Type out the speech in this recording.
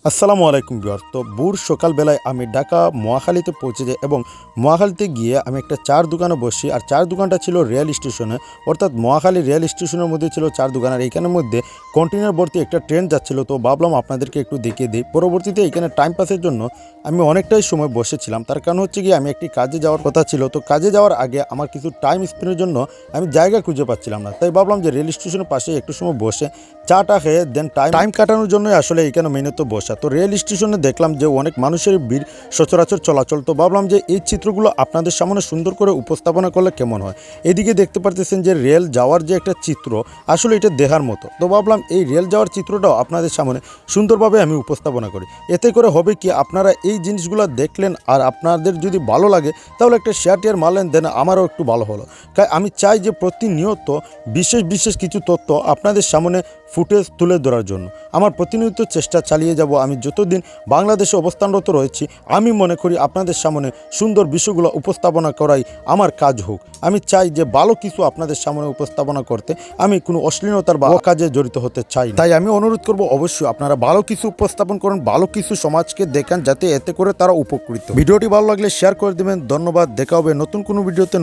আসসালামু আলাইকুম ভিউয়ার। তো ভোর সকালবেলায় আমি ঢাকা মহাখালীতে পৌঁছে যাই এবং মহাখালীতে গিয়ে আমি একটা চার দোকানে বসি। আর চার দোকানটা ছিল রেল স্টেশনে, অর্থাৎ মহাখালী রেল স্টেশনের মধ্যে ছিল চার দোকান। আর এইখানের মধ্যে কন্টেনার ভর্তি একটা ট্রেন যাচ্ছিল, তো ভাবলাম আপনাদেরকে একটু দেখিয়ে দিই। পরবর্তীতে এখানে টাইম পাসের জন্য আমি অনেকটাই সময় বসেছিলাম, তার কারণ হচ্ছে কি আমি একটি কাজে যাওয়ার কথা ছিল। তো কাজে যাওয়ার আগে আমার কিছু টাইম স্পেন্ডের জন্য আমি জায়গা খুঁজে পাচ্ছিলাম না, তাই ভাবলাম যে রেল স্টেশনের পাশে একটু সময় বসে চাটা খেয়ে দেন টাইম কাটানোর জন্যই আসলে এখানে মেনত বসা। তো রেল স্টেশনে দেখলাম যে অনেক মানুষের ভিড় সচরাচর চলাচল, তো ভাবলাম যে এই চিত্রগুলো আপনাদের সামনে সুন্দর করে উপস্থাপনা করলে কেমন হয়। এদিকে দেখতে পারতেছেন যে রেল যাওয়ার যে একটা চিত্র, আসলে এটা দেখার মতো। তো ভাবলাম এই রেল যাওয়ার চিত্রটাও আপনাদের সামনে সুন্দরভাবে আমি উপস্থাপনা করি। এতে করে হবে কি, আপনারা এই জিনিসগুলো দেখলেন আর আপনাদের যদি ভালো লাগে তাহলে একটা শেয়ার মারলেন, দেন আমারও একটু ভালো হলো। তাই আমি চাই যে প্রতিনিয়ত বিশেষ কিছু তথ্য আপনাদের সামনে ফুটেজ তুলে ধরার জন্য আমার প্রতিনিয়ত চেষ্টা চালিয়ে যাব। আমি যতদিন বাংলাদেশে অবস্থানরত রয়েছি, আমি মনে করি আপনাদের সামনে সুন্দর বিষয়গুলো উপস্থাপনা করাই আমার কাজ হোক। আমি চাই যে ভালো কিছু আপনাদের সামনে উপস্থাপনা করতে, আমি কোনো অশ্লীলতার বা কাজে জড়িত হতে চাই না। তাই আমি অনুরোধ করব অবশ্যই আপনারা ভালো কিছু উপস্থাপন করুন, ভালো কিছু সমাজকে দেখান, যাতে এতে করে তারা উপকৃত। ভিডিওটি ভালো লাগলে শেয়ার করে দেবেন। ধন্যবাদ। দেখা হবে নতুন কোনো ভিডিওতে।